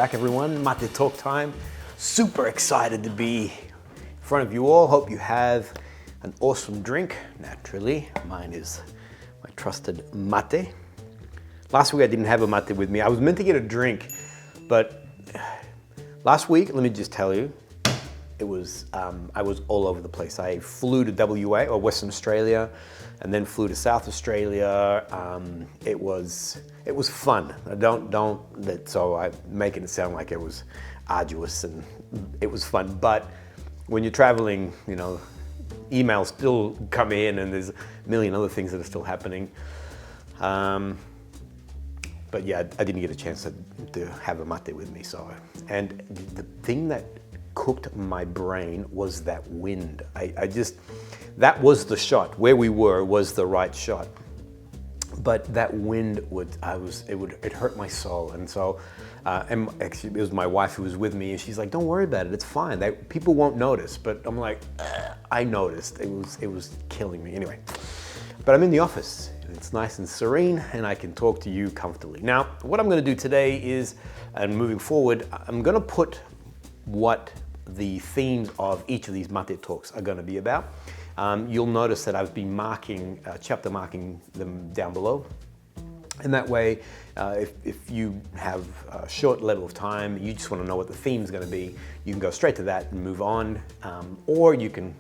back everyone, Mate Talk time. Super excited to be in front of you all. Hope you have an awesome drink, naturally. Mine is my trusted mate. Last week I didn't have a mate with me. I was meant to get a drink, but last week, let me just tell you, it was, I was all over the place. I flew to WA, or Western Australia, and then flew to South Australia. It was fun. So I'm making it sound like it was arduous and it was fun. But when you're traveling, you know, emails still come in and there's a million other things that are still happening. But yeah, I didn't get a chance to have a mate with me. So, and the thing that cooked my brain was that wind. That was the shot. Where we were was the right shot. But that wind it hurt my soul. And so, and actually it was my wife who was with me, and she's like, "Don't worry about it. It's fine. People won't notice." But I'm like, I noticed. It was killing me. Anyway, but I'm in the office. It's nice and serene, and I can talk to you comfortably. Now, what I'm going to do today is, and moving forward, I'm going to put what the themes of each of these mate talks are going to be about. You'll notice that I've been chapter marking them down below. And that way, if you have a short level of time, you just want to know what the theme is going to be, you can go straight to that and move on. Or you can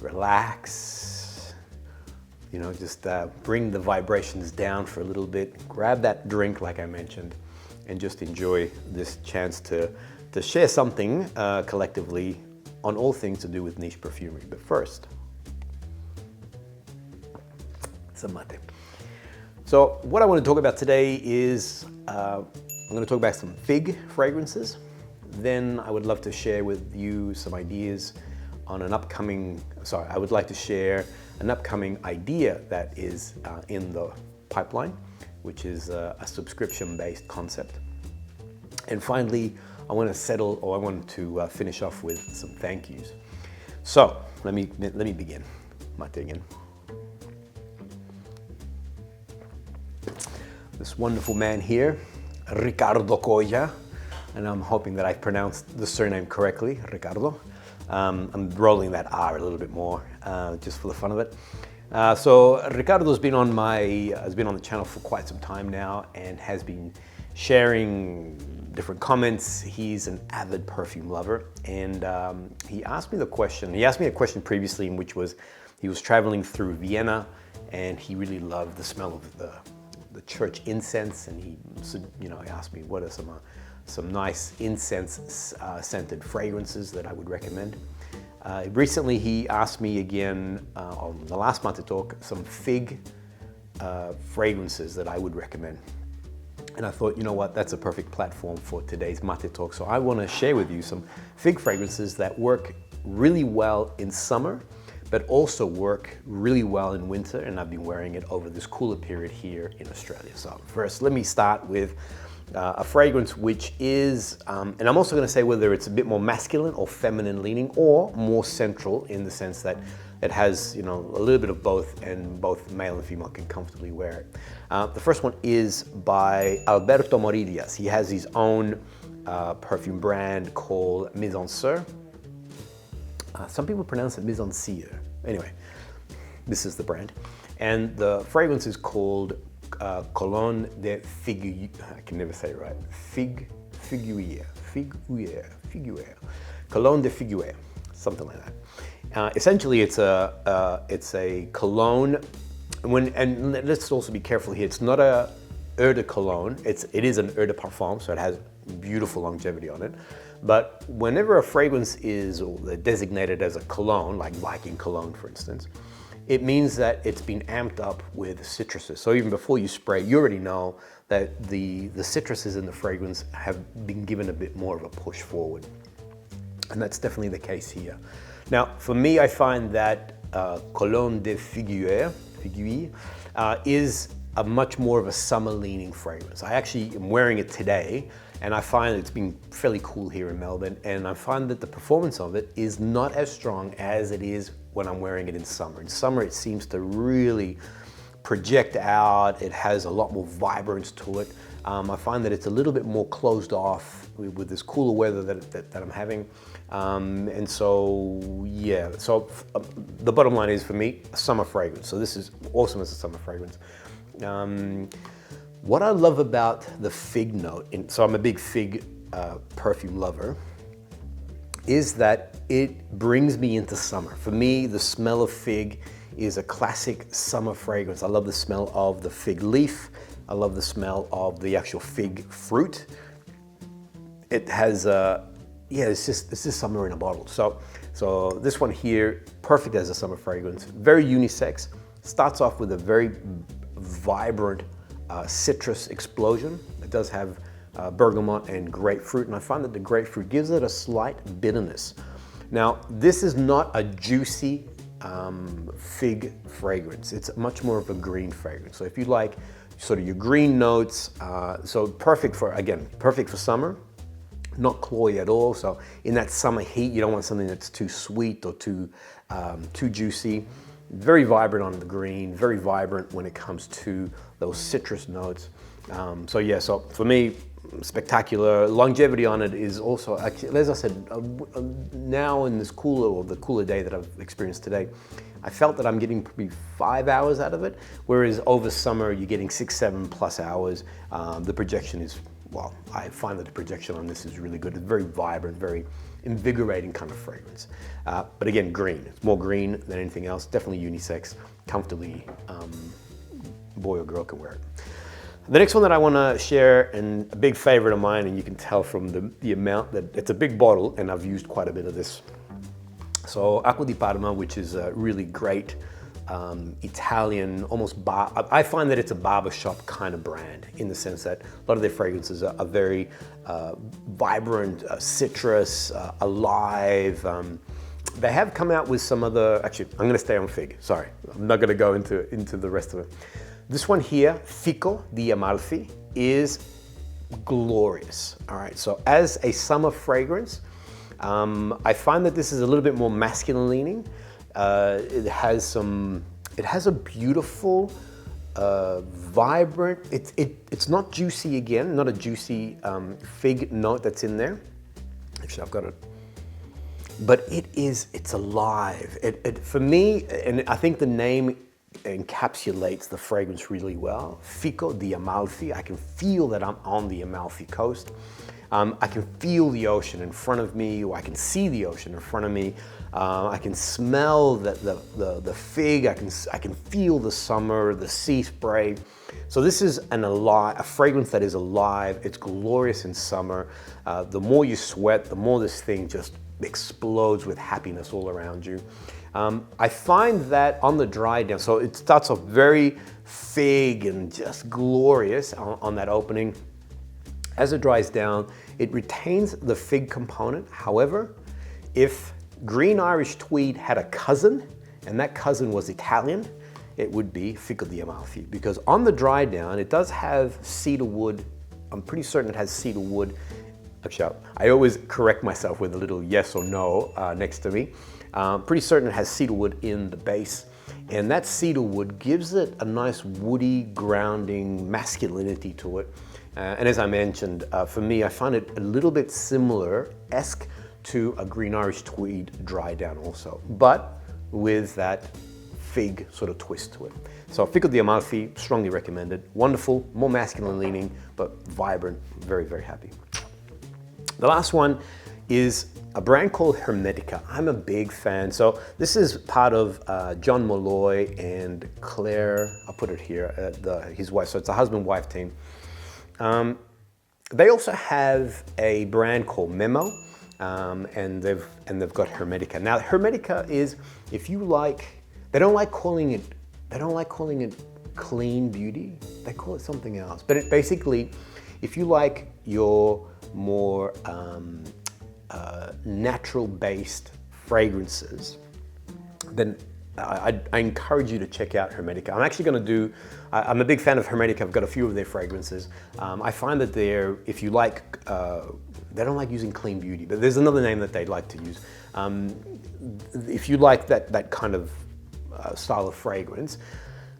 relax, you know, just bring the vibrations down for a little bit, grab that drink like I mentioned, and just enjoy this chance to share something collectively on all things to do with niche perfumery. But first, some mate. So what I want to talk about today is, I'm going to talk about some fig fragrances. Then I would love to share with you some ideas on I would like to share an upcoming idea that is in the pipeline, which is a subscription-based concept. And finally, I want to finish off with some thank yous. So let me begin. Mate again. This wonderful man here, Ricardo Coya, and I'm hoping that I pronounced the surname correctly, Ricardo. I'm rolling that R a little bit more, just for the fun of it. So Ricardo's been on the channel for quite some time now and has been sharing different comments. He's an avid perfume lover, and he asked me a question previously, in which was he was traveling through Vienna and he really loved the smell of the church incense, and he asked me what are some nice incense scented fragrances that I would recommend. Recently he asked me again on the last Mate Talk some fig fragrances that I would recommend. And I thought, you know what, that's a perfect platform for today's Mate Talk. So I want to share with you some fig fragrances that work really well in summer, but also work really well in winter, and I've been wearing it over this cooler period here in Australia. So first, let me start with a fragrance which is, and I'm also going to say whether it's a bit more masculine or feminine leaning, or more central in the sense that it has, you know, a little bit of both, and both male and female can comfortably wear it. The first one is by Alberto Morillas. He has his own perfume brand called MIZENSIR. Some people pronounce it MIZENSIR. Anyway, this is the brand. And the fragrance is called Cologne de Figuier. I can never say it right. Figuier. Cologne de Figuier. Something like that. Essentially, it's a cologne. And let's also be careful here. It's not a eau de cologne. It is an eau de parfum, so it has beautiful longevity on it. But whenever a fragrance is designated as a cologne, like Viking cologne, for instance, it means that it's been amped up with citruses. So even before you spray, you already know that the citruses in the fragrance have been given a bit more of a push forward. And that's definitely the case here. Now, for me, I find that Cologne de Figuier is a much more of a summer-leaning fragrance. I actually am wearing it today, and I find it's been fairly cool here in Melbourne, and I find that the performance of it is not as strong as it is when I'm wearing it in summer. In summer, it seems to really project out. It has a lot more vibrance to it. I find that it's a little bit more closed off with this cooler weather that I'm having. And so, yeah, so the bottom line is for me, a summer fragrance. So this is awesome as a summer fragrance. What I love about the fig note, so I'm a big fig perfume lover, is that it brings me into summer. For me, the smell of fig is a classic summer fragrance. I love the smell of the fig leaf. I love the smell of the actual fig fruit. It has, yeah, it's just summer in a bottle. So this one here, perfect as a summer fragrance. Very unisex. Starts off with a very vibrant citrus explosion. It does have bergamot and grapefruit, and I find that the grapefruit gives it a slight bitterness. Now, this is not a juicy fig fragrance. It's much more of a green fragrance. So if you like sort of your green notes, so perfect for, again, perfect for summer, not cloyy at all. So in that summer heat, you don't want something that's too sweet or too juicy. Very vibrant on the green, very vibrant when it comes to those citrus notes. So yeah, so for me, spectacular. Longevity on it is also, actually, as I said, now in this cooler, or the cooler day that I've experienced today, I felt that I'm getting probably 5 hours out of it, whereas over summer, you're getting 6, 7+ hours. The projection is, well, I find that the projection on this is really good. It's very vibrant, very invigorating kind of fragrance. But again, green. It's more green than anything else. Definitely unisex, comfortably, boy or girl can wear it. The next one that I want to share, and a big favorite of mine, and you can tell from the amount that it's a big bottle, and I've used quite a bit of this. So ACQUA di Parma, which is a really great Italian, almost bar. I find that it's a barbershop kind of brand, in the sense that a lot of their fragrances are very vibrant, citrus, alive. They have come out with some other, actually, I'm going to stay on fig. Sorry, I'm not going to go into the rest of it. This one here, FICO di AMALFI, is glorious. All right, so as a summer fragrance, I find that this is a little bit more masculine leaning. It has a beautiful, vibrant, it's not juicy again, not a juicy fig note that's in there. Actually, I've got it. But it's alive. For me, and I think the name encapsulates the fragrance really well. FICO di AMALFI. I can feel that I'm on the Amalfi Coast. I can feel the ocean in front of me, or I can see the ocean in front of me. I can smell the fig. I can feel the summer, the sea spray. So this is a fragrance that is alive. It's glorious in summer. The more you sweat, the more this thing just explodes with happiness all around you. I find that on the dry down, so it starts off very fig and just glorious on that opening. As it dries down, it retains the fig component. However, if green Irish tweed had a cousin, and that cousin was Italian, it would be Fico di Amalfi, because on the dry down, it does have cedar wood. I'm pretty certain it has cedar wood. Actually, I always correct myself with a little yes or no next to me. Pretty certain it has cedar wood in the base, and that cedar wood gives it a nice woody, grounding masculinity to it. And as I mentioned, for me, I find it a little bit similar-esque to a green Irish tweed dry down also, but with that fig sort of twist to it. So Fico di Amalfi, strongly recommended. Wonderful, more masculine leaning, but vibrant, very, very happy. The last one is a brand called Hermetica. I'm a big fan. So this is part of John Molloy and Claire, I'll put it here, his wife. So it's a husband-wife team. They also have a brand called Memo, and they've got Hermetica. Now Hermetica is, if you like, they don't like calling it clean beauty. They call it something else. But it basically, if you like your more natural-based fragrances, then I encourage you to check out Hermetica. I'm actually going to do, I'm a big fan of Hermetica. I've got a few of their fragrances. I find that if you like, they don't like using clean beauty, but there's another name that they like to use. If you like that kind of style of fragrance,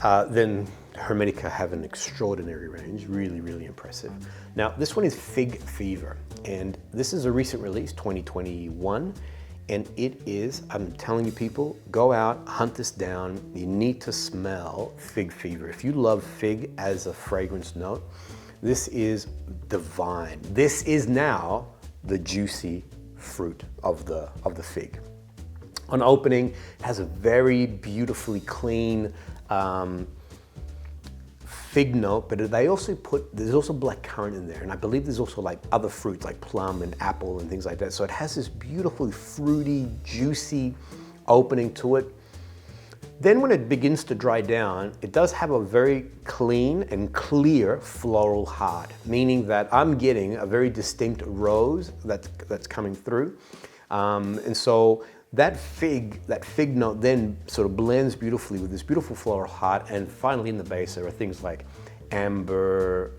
then Hermetica have an extraordinary range, really, really impressive. Now, this one is FIGFEVER, and this is a recent release, 2021, and it is, I'm telling you people, go out, hunt this down. You need to smell FIGFEVER. If you love fig as a fragrance note, this is divine. This is now the juicy fruit of the fig. On opening, it has a very beautifully clean fig note, but they also there's also blackcurrant in there, and I believe there's also like other fruits like plum and apple and things like that. So it has this beautifully fruity, juicy opening to it. Then when it begins to dry down, it does have a very clean and clear floral heart, meaning that I'm getting a very distinct rose that's coming through. And so that fig note then sort of blends beautifully with this beautiful floral heart, and finally in the base there are things like amber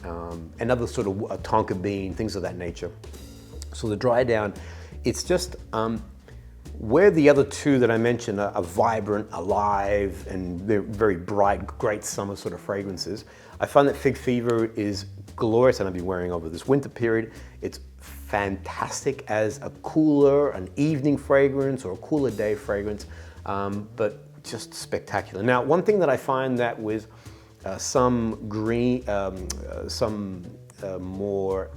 and other sort of tonka bean, things of that nature. So the dry down, it's just where the other two that I mentioned are vibrant, alive, and they're very bright, great summer sort of fragrances. I find that FIGFEVER is glorious, and I've been wearing over this winter period. It's fantastic as a cooler, an evening fragrance or a cooler day fragrance, but just spectacular. Now, one thing that I find that with some more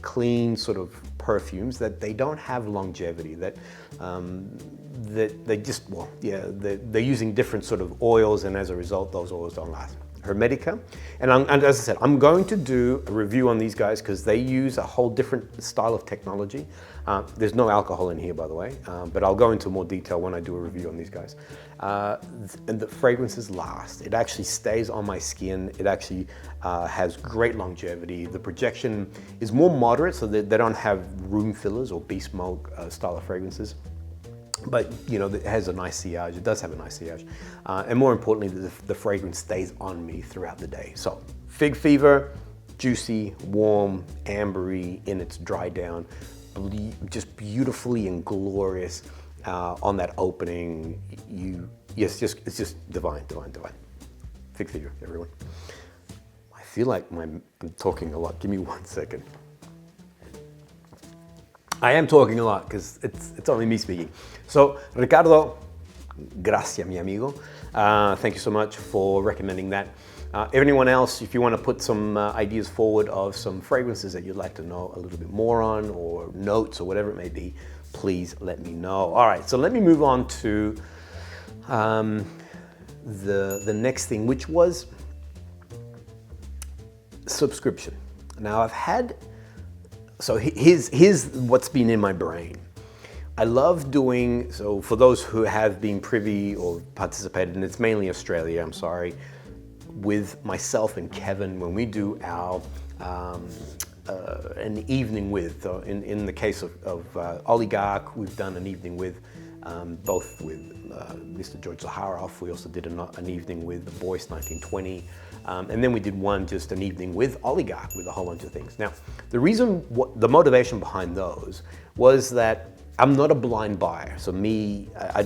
clean sort of perfumes, that they don't have longevity, that they just, well, yeah, they're using different sort of oils, and as a result, those oils don't last. Hermetica, and as I said, I'm going to do a review on these guys because they use a whole different style of technology. There's no alcohol in here, by the way, but I'll go into more detail when I do a review on these guys. And the fragrances last. It actually stays on my skin. It actually has great longevity. The projection is more moderate, so they don't have room fillers or beast smoke style of fragrances. But you know, it has a nice sillage. It does have a nice sillage, and more importantly, the fragrance stays on me throughout the day. So, FIGFEVER, juicy, warm, ambery in its dry down, just beautifully and glorious on that opening. It's just divine, divine, divine. FIGFEVER, everyone. I feel like I'm talking a lot. Give me 1 second. I am talking a lot because it's only me speaking. So, Ricardo, gracias, mi amigo. Thank you so much for recommending that. Anyone else, if you want to put some ideas forward of some fragrances that you'd like to know a little bit more on, or notes or whatever it may be, please let me know. All right, so let me move on to the next thing, which was subscription. Now I've had, so here's what's been in my brain. I love doing, so for those who have been privy or participated, and it's mainly Australia, I'm sorry, with myself and Kevin, when we do our an evening with, in the case of Oligarch, we've done an evening with, both with Mr. George Zaharoff. We also did an evening with the Boyce 1920. And then we did one, just an evening with Oligarch, with a whole bunch of things. Now, the reason, the motivation behind those was that I'm not a blind buyer. So me, I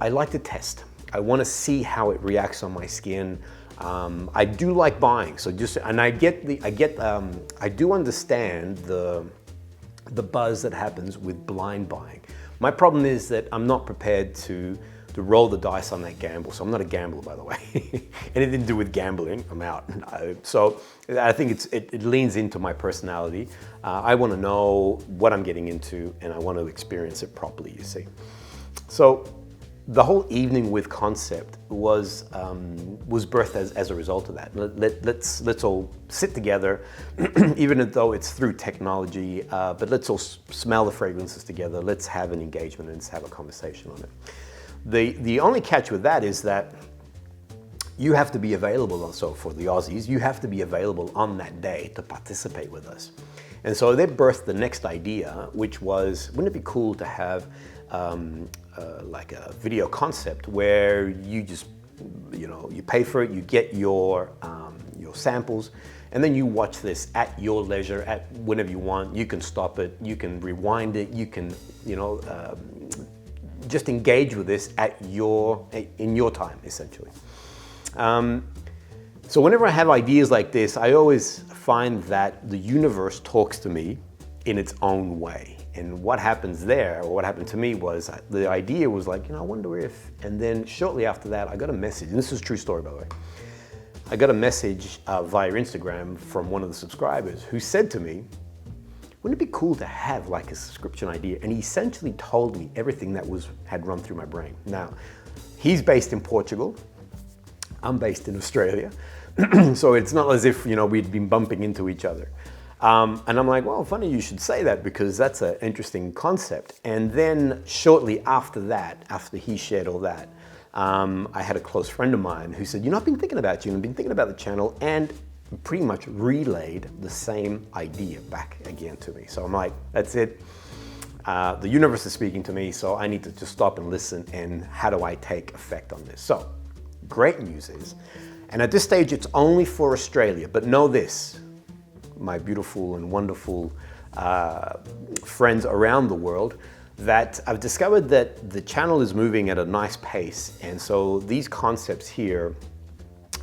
like to test. I want to see how it reacts on my skin. I do like buying, so I do understand the buzz that happens with blind buying. My problem is that I'm not prepared to roll the dice on that gamble. So I'm not a gambler, by the way. Anything to do with gambling, I'm out. So I think it leans into my personality. I want to know what I'm getting into, and I want to experience it properly, you see. So the whole evening with concept was birthed as a result of that. Let's all sit together, even though it's through technology, but let's all smell the fragrances together. Let's have an engagement and let's have a conversation on it. The only catch with that is that you have to be available also for the Aussies. You have to be available on that day to participate with us. And so they birthed the next idea, which was, wouldn't it be cool to have like a video concept where you just, you pay for it, you get your samples, and then you watch this at your leisure, at whenever you want. You can stop it, you can rewind it, you can, just engage with this in your time, essentially. So whenever I have ideas like this, I always find that the universe talks to me in its own way. And what happens there, or what happened to me, was the idea was like, I wonder if, and then shortly after that, I got a message, and this is a true story, by the way. I got a message via Instagram from one of the subscribers who said to me, wouldn't it be cool to have like a subscription idea? And he essentially told me everything that had run through my brain. Now, he's based in Portugal. I'm based in Australia. So it's not as if, we'd been bumping into each other. And I'm like, well, funny you should say that, because that's an interesting concept. And then shortly after that, after he shared all that, I had a close friend of mine who said, I've been thinking about you and I've been thinking about the channel, and pretty much relayed the same idea back again to me. So I'm like, that's it. The universe is speaking to me, so I need to just stop and listen, and how do I take effect on this? So great news is, and at this stage it's only for Australia, but know this, my beautiful and wonderful friends around the world, that I've discovered that the channel is moving at a nice pace. And so these concepts here,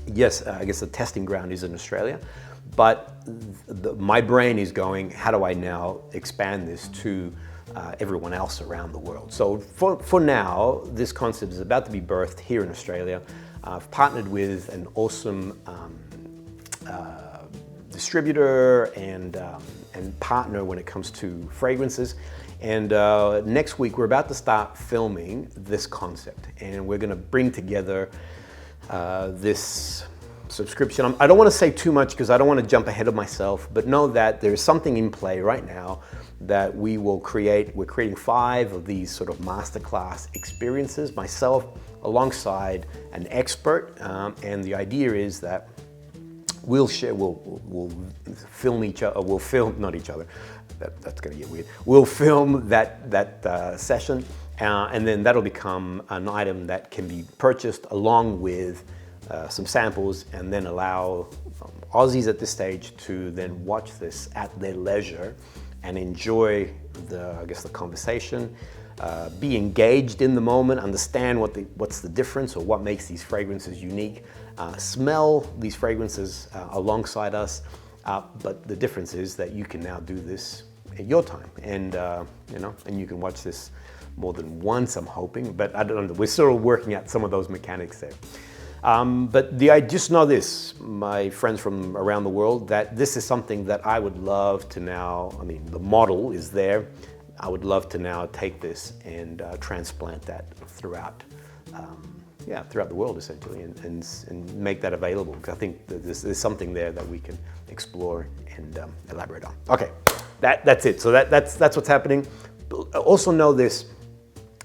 yes, I guess the testing ground is in Australia, but my brain is going, how do I now expand this to everyone else around the world? So for now, this concept is about to be birthed here in Australia. I've partnered with an awesome distributor and partner when it comes to fragrances. And next week, we're about to start filming this concept, and we're gonna bring together this subscription. I don't wanna say too much because I don't wanna jump ahead of myself, but know that there's something in play right now that we will create. We're creating 5 of these sort of masterclass experiences, myself alongside an expert, and the idea is that we'll film each other, not each other, that's gonna get weird. We'll film that session, and then that'll become an item that can be purchased along with some samples, and then allow Aussies at this stage to then watch this at their leisure and enjoy the conversation, be engaged in the moment, understand what's the difference or what makes these fragrances unique, smell these fragrances alongside us, but the difference is that you can now do this at your time, and and you can watch this more than once, I'm hoping, but I don't know, we're still working out some of those mechanics there. But I just know this, my friends from around the world, that this is something that I would love to now, the model is there. I would love to now take this and transplant that throughout the world, essentially, and make that available, because I think that there's something there that we can explore and elaborate on. Okay, that's it. So that's what's happening. Also know this,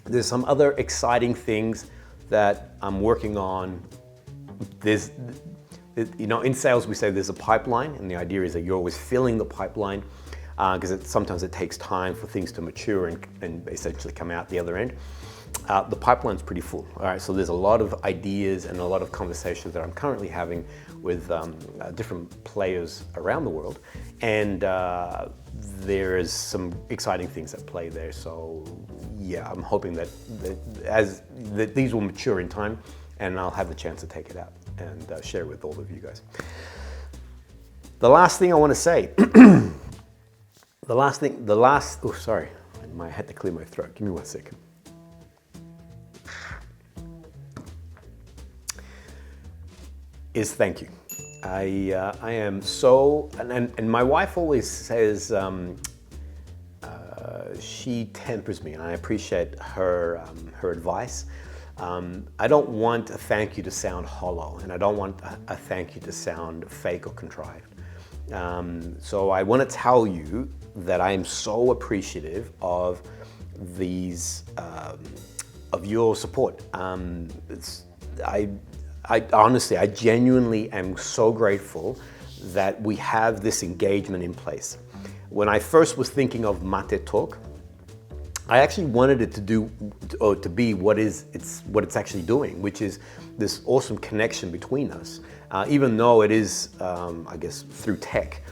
there's some other exciting things that I'm working on. There's, in sales we say there's a pipeline, and the idea is that you're always filling the pipeline, because sometimes it takes time for things to mature and essentially come out the other end. The pipeline's pretty full. All right, so there's a lot of ideas and a lot of conversations that I'm currently having with different players around the world, and there's some exciting things at play there. So yeah, I'm hoping that these will mature in time, and I'll have the chance to take it out and share with all of you guys. The last thing I want to say, oh sorry, I had to clear my throat. Give me 1 second. Is thank you. I am so, and my wife always says, she tempers me, and I appreciate her advice. I don't want a thank you to sound hollow, and I don't want a thank you to sound fake or contrived. So I want to tell you that I am so appreciative of of your support. I honestly, I genuinely am so grateful that we have this engagement in place. When I first was thinking of Mate Talk, I actually wanted it to be what it's actually doing, which is this awesome connection between us, even though it is, I guess, through tech.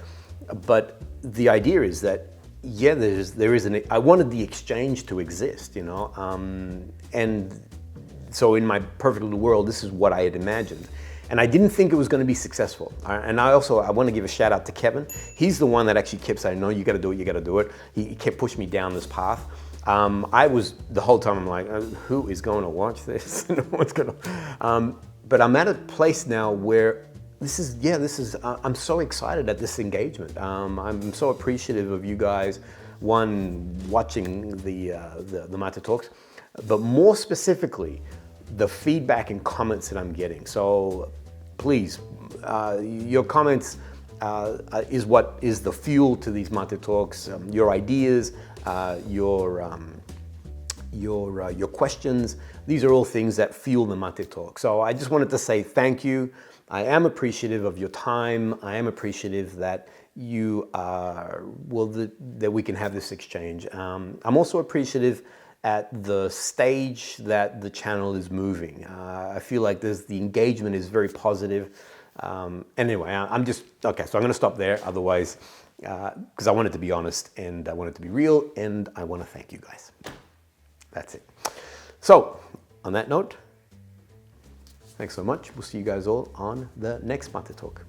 But the idea is that yeah, there is I wanted the exchange to exist, you know, and so in my perfect little world, this is what I had imagined. And I didn't think it was going to be successful. And I want to give a shout out to Kevin. He's the one that actually kept saying, no, you got to do it, you got to do it. He kept pushing me down this path. I was, the whole time I'm like, who is going to watch this? No one's going to. But I'm at a place now where I'm so excited at this engagement. I'm so appreciative of you guys, one, watching the Mate Talks, but more specifically, the feedback and comments that I'm getting. So please, your comments is what is the fuel to these Mate Talks. Your ideas, your questions, these are all things that fuel the Mate Talk. So I just wanted to say thank you. I am appreciative of your time. I am appreciative that you that we can have this exchange. I'm also appreciative at the stage that the channel is moving. I feel like the engagement is very positive. Anyway, I'm just, okay, so I'm gonna stop there, otherwise, because I want it to be honest, and I want it to be real, and I wanna thank you guys. That's it. So, on that note, thanks so much. We'll see you guys all on the next Mate Talk.